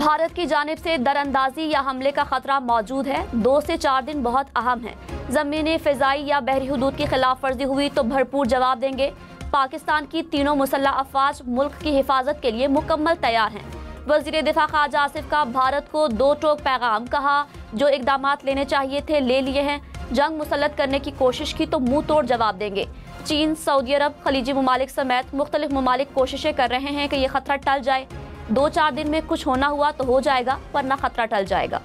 भारत की जानिब से दरअंदाजी या हमले का खतरा मौजूद है। 2 से 4 दिन बहुत अहम हैं। ज़मीनी, फ़िज़ाई या बहरी हुदूद की खिलाफ वर्जी हुई तो भरपूर जवाब देंगे। पाकिस्तान की तीनों मुसल्लह अफ़वाज मुल्क की हिफाजत के लिए मुकम्मल तैयार हैं। वज़ीर दिफ़ा ख़ाजा आसिफ का भारत को 2 टोक पैगाम, कहा जो इक़दामात लेने चाहिए थे ले लिए हैं। जंग मुसल्लत करने की कोशिश की तो मुंह तोड़ जवाब देंगे। चीन, सऊदी अरब, खलीजी ममालिक समेत मुख्तलिफ ममालिक कोशिशें कर रहे हैं कि यह खतरा टल जाए। 2-4 दिन में कुछ होना हुआ तो हो जाएगा, वरना खतरा टल जाएगा।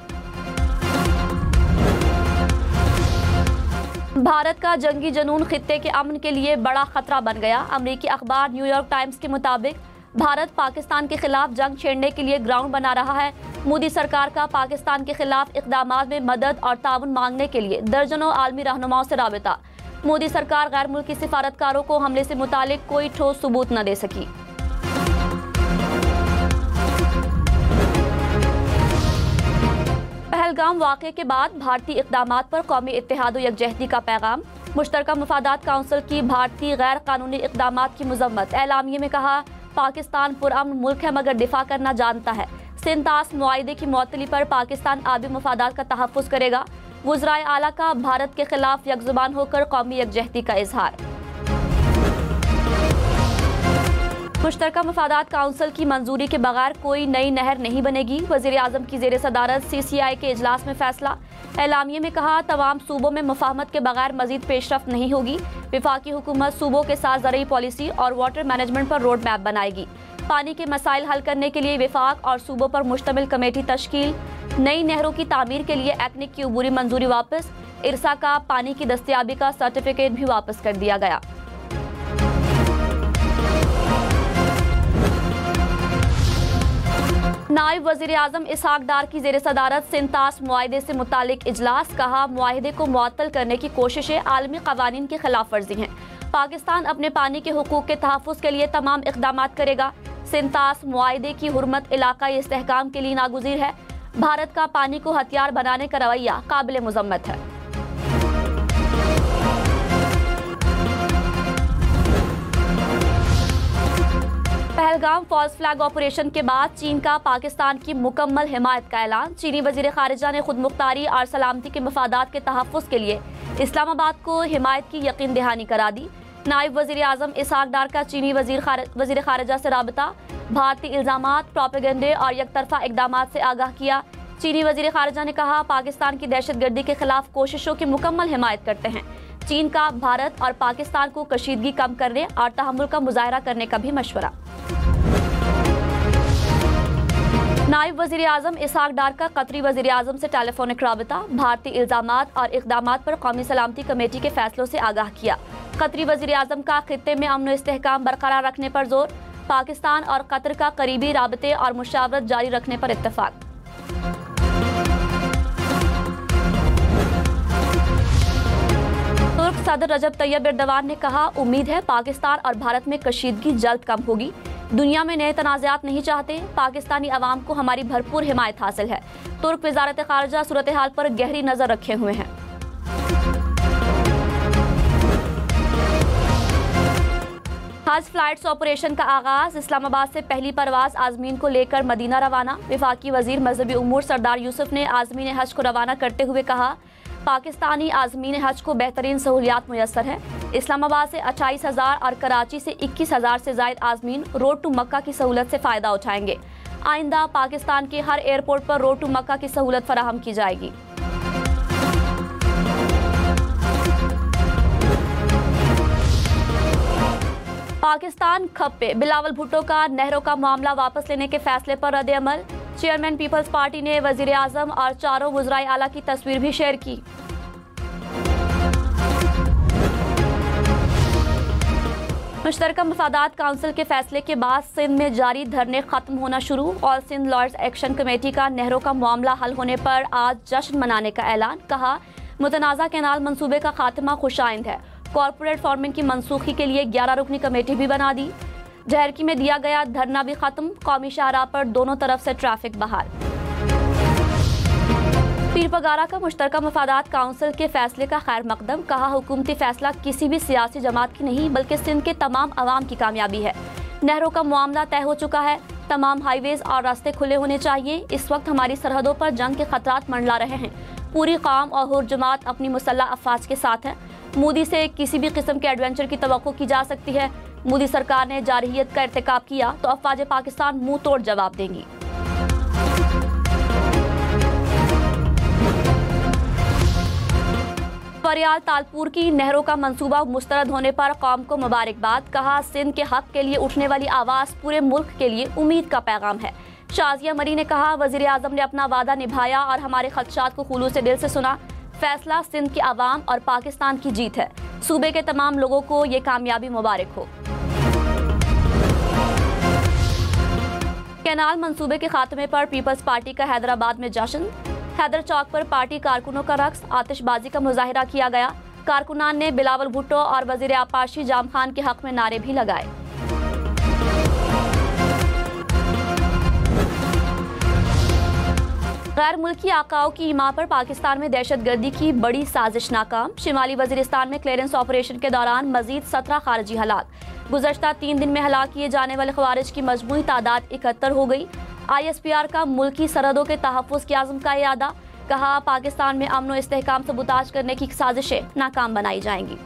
भारत का जंगी जनून खित्ते के अमन के लिए बड़ा खतरा बन गया। अमरीकी अखबार न्यूयॉर्क टाइम्स के मुताबिक भारत पाकिस्तान के खिलाफ जंग छेड़ने के लिए ग्राउंड बना रहा है। मोदी सरकार का पाकिस्तान के खिलाफ इक़दामात में मदद और ताउन मांगने के लिए दर्जनों आलमी रहनुमाओं से राबिता। मोदी सरकार गैर मुल्की सिफारतकारों को हमले से मुतालिक कोई ठोस सबूत न दे सकी। पहलगाम वाक़े के बाद भारतीय इक़दामात पर कौमी इत्तेहाद व यकजहती का पैगाम। मुश्तरका मफादात काउंसिल की भारतीय गैर कानूनी इक़दामात की मज़म्मत। एलामिये में कहा, पाकिस्तान पुरअमन मुल्क है मगर दिफा करना जानता है। सिंतास मुआहिदे की मुअत्तली पर पाकिस्तान आबी मफादात का तहफ़्फ़ुज़ करेगा। वज़राए आला का भारत के खिलाफ यकजुबान होकर कौमी यकजहती का इजहार। मुश्तरका मफादात काउंसिल की मंजूरी के बगैर कोई नई नहर नहीं बनेगी। वज़ीर आज़म की ज़ेर सदारत CCI के इजलास में फैसला। एलामिये में कहा, तमाम सूबों में मुफाहमत के बगैर मजीद पेशरफ्त नहीं होगी। वफाकी हुकूमत सूबों के साथ ज़रई पॉलिसी और वाटर मैनेजमेंट पर रोड मैप बनाएगी। पानी के मसाइल हल करने के लिए वफाक और सूबों पर मुश्तमिल कमेटी तश्कील। नई नहरों की तामीर के लिए एक्निक की अबूरी मंजूरी वापस। इरसा का पानी की दस्तयाबी का सर्टिफिकेट भी वापस कर दिया गया। नायब वज़ीर आज़म इसहाक डार की ज़ेर सदारत सिंतास मुआहिदे से मुतालिक इजलास। कहा, मुआहिदे को मुअत्तल करने की कोशिशें आलमी क़वानीन की खिलाफ वर्जी हैं। पाकिस्तान अपने पानी के हुकूक के तहफ़्फ़ुज़ के लिए तमाम इक़दामात करेगा। सिंतास मुआहिदे की हुर्मत इलाक़ाई इस्तेहकाम के लिए नागुज़ीर है। भारत का पानी को हथियार बनाने का रवैया काबिल मुज़म्मत है। पहलगाम फॉल्स फ्लैग ऑपरेशन के बाद चीन का पाकिस्तान की मुकम्मल हिमायत का ऐलान। चीनी वज़ीर ख़ारिजा ने खुद मुख्तारी और सलामती के मफादात के तहफ़्फ़ुज़ के लिए इस्लामाबाद को हिमायत की यकीन दहानी करा दी। नायब वज़ीर आज़म इसहाक डार का चीनी वज़ीर ख़ारिजा से राबता। भारतीय इल्ज़ामात, प्रोपेगेंडे और यकतरफा इक़दामात से आगाह किया। चीनी वज़ीर ख़ारिजा ने कहा, पाकिस्तान की दहशतगर्दी के खिलाफ कोशिशों की मुकम्मल हिमायत करते हैं। चीन का भारत और पाकिस्तान को कशीदगी कम करने और तहम्मुल का मुज़ाहरा करने का भी मशवरा। नायब वज़ीर आज़म इसहाक डार का कतरी वज़ीर आज़म से टेलीफोनिक राबिता। भारतीय इल्ज़ामात और इक़दामात पर कौमी सलामती कमेटी के फैसलों से आगाह किया। कतरी वज़ीर आज़म का खित्ते में अमन व इस्तेहकाम बरकरार रखने पर जोर। पाकिस्तान और कतर का करीबी राबते और मुशावरत जारी रखने पर इत्तेफाक। तुर्क सदर रजब तैयब एर्दोगान ने कहा, उम्मीद है पाकिस्तान और भारत में कशीदगी जल्द कम होगी। दुनिया में नए तनाज़ात नहीं चाहते। पाकिस्तानी अवाम को हमारी भरपूर हिमायत हासिल है। तुर्क वज़ारत ख़ारिजा सूरत हाल पर गहरी नज़र रखे हुए हैं। हज फ्लाइट्स ऑपरेशन का आगाज। इस्लामाबाद से पहली परवाज आज़मीन को लेकर मदीना रवाना। वफाकी वज़ीर मजहबी उमूर सरदार यूसुफ ने आज़मीन हज को रवाना करते हुए कहा, पाकिस्तानी आज़मीन हज को बेहतरीन सहूलियात मुयस्सर है। इस्लामाबाद से 28,000 और कराची से 21,000 से ज़ायद आज़मीन रोड टू मक्का की सहूलत से फ़ायदा उठाएंगे। आइंदा पाकिस्तान के हर एयरपोर्ट पर रोड टू मक्का की सहूलत फराहम की जाएगी। पाकिस्तान खप्पे। बिलावल भुट्टो का नहरों का मामला वापस लेने के फैसले पर रद्द अमल। चेयरमैन पीपल्स पार्टी ने वज़ीर आज़म और 4 वज़राए आला की तस्वीर भी शेयर की। मुश्तरका मफादात काउंसिल के फैसले के बाद सिंध में जारी धरने खत्म होना शुरू। All Sindh lords action committee का नहरों का मामला हल होने पर आज जश्न मनाने का ऐलान। कहा, मुतनाज़ा कैनाल मंसूबे का खात्मा खुशाइंद है। कॉरपोरेट फार्मिंग की मनसूखी के लिए 11 रुकनी कमेटी भी बना दी। जहरकी में दिया गया धरना भी खत्म। कौमी शाहराह पर दोनों तरफ से ट्रैफिक बहाल। पीरपगारा का मुश्तरका मफादात काउंसिल के फैसले का खैर मकदम। कहा, हुकूमती फैसला किसी भी सियासी जमात की नहीं बल्कि सिंध के तमाम अवाम की कामयाबी है। नहरों का मामला तय हो चुका है। तमाम हाईवेज और रास्ते खुले होने चाहिए। इस वक्त हमारी सरहदों पर जंग के खतरात मंडला रहे हैं। पूरी कौम और हुर जमात अपनी मुसल्लह अफवाज के साथ है। मोदी से किसी भी किस्म के एडवेंचर की तवक्को की जा सकती है। मोदी सरकार ने जारहियत का इर्तिकाब किया तो अफवाज पाकिस्तान मुंह तोड़ जवाब देंगी। परियाल तालपुर की नहरों का मंसूबा मुस्तरद होने पर कौम को मुबारकबाद। कहा, सिंध के हक के लिए उठने वाली आवाज़ पूरे मुल्क के लिए उम्मीद का पैगाम है। शाजिया मरी ने कहा, वज़ीर आज़म ने अपना वादा निभाया और हमारे खदशात को खुलूस दिल से सुना। फैसला सिंध की आवाम और पाकिस्तान की जीत है। सूबे के तमाम लोगों को ये कामयाबी मुबारक हो। कैनाल मंसूबे के खात्मे पर पीपल्स पार्टी का हैदराबाद में जश्न। हैदर चौक पर पार्टी कारकुनों का रक्स, आतिशबाजी का मुजाहिरा किया गया। कारकुनान ने बिलावल भुट्टो और वजीर आपाशी जाम खान के हक में नारे भी लगाए। गैर मुल्की आकाओं की हिमा पर पाकिस्तान में दहशतगर्दी की बड़ी साजिश नाकाम। शिमाली वजीरिस्तान में क्लियरेंस ऑपरेशन के दौरान मजीद 17 खारजी हलाक। गुज़श्ता 3 दिन में हलाक किए जाने वाले खवारिज की मजमूई तादाद 71 हो गई। ISPR का मुल्की सरहदों के तहफ़्फ़ुज़ के आज़म का इरादा। कहा, पाकिस्तान में अमन व इस्तेहकाम सबूताज करने की साजिशें नाकाम बनाई जाएंगी।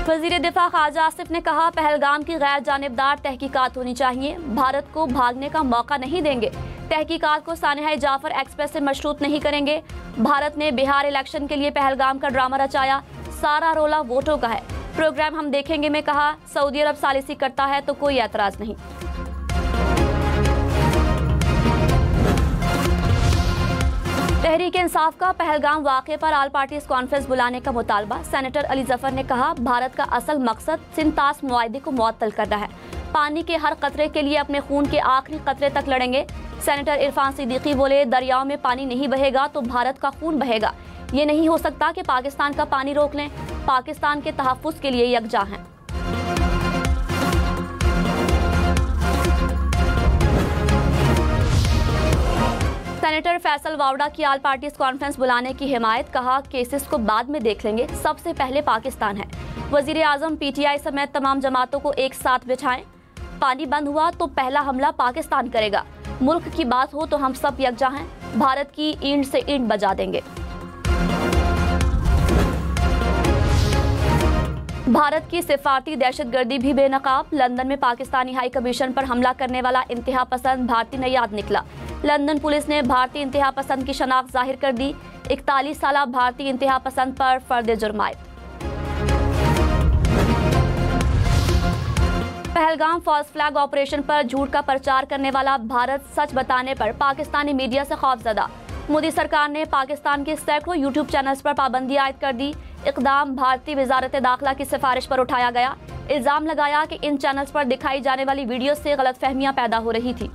वज़ीर दिफा ख्वाजा आसिफ ने कहा, पहलगाम की गैर जानिबदार तहकीकात होनी चाहिए। भारत को भागने का मौका नहीं देंगे। तहकीकात को सानिहा जाफर एक्सप्रेस से मशरूत नहीं करेंगे। भारत ने बिहार इलेक्शन के लिए पहलगाम का ड्रामा रचाया। सारा रोला वोटों का है। प्रोग्राम हम देखेंगे में कहा, सऊदी अरब सालिसी करता है तो कोई एतराज नहीं। तहरीक इंसाफ का पहलगाम वाक़े पर आल पार्टीज कॉन्फ्रेंस बुलाने का मुतालबा। सेनेटर अली जफर ने कहा, भारत का असल मकसद सिंतास मुआहदे को मुअत्तल करना है। पानी के हर कतरे के लिए अपने खून के आखिरी कतरे तक लड़ेंगे। सेनेटर इरफान सिद्दीकी बोले, दरियाओं में पानी नहीं बहेगा तो भारत का खून बहेगा। ये नहीं हो सकता कि पाकिस्तान का पानी रोक लें। पाकिस्तान के तहफ़्फ़ुज़ के लिए यकजा हैं। सेनेटर फैसल वावड़ा की आल पार्टीज कॉन्फ्रेंस बुलाने की हिमायत। कहा, केसेस को बाद में देख लेंगे, सबसे पहले पाकिस्तान है। वजीर आज़म PTI समेत तमाम जमातों को एक साथ बिठाएं। पानी बंद हुआ तो पहला हमला पाकिस्तान करेगा। मुल्क की बात हो तो हम सब यकजा हैं। भारत की ईंट से ईंट बजा देंगे। भारत की सिफारती दहशतगर्दी भी बेनकाब। लंदन में पाकिस्तानी हाई कमीशन पर हमला करने वाला इंतहा पसंद भारतीय नयाद निकला। लंदन पुलिस ने भारतीय इंतहा पसंद की शनाख्त जाहिर कर दी। 41 साला भारतीय इंतहा पसंद पर फर्द जुर्मायत। पहलगाम फॉल्स फ्लैग ऑपरेशन पर झूठ का प्रचार करने वाला भारत सच बताने पर पाकिस्तानी मीडिया से खौफजदा। मोदी सरकार ने पाकिस्तान के सैकड़ों यूट्यूब चैनल्स पर पाबंदी आयद कर दी। इक़दाम भारतीय वज़ारत दाखिला की सिफारिश पर उठाया गया। इल्ज़ाम लगाया कि इन चैनल्स पर दिखाई जाने वाली वीडियो से गलतफहमियां पैदा हो रही थी।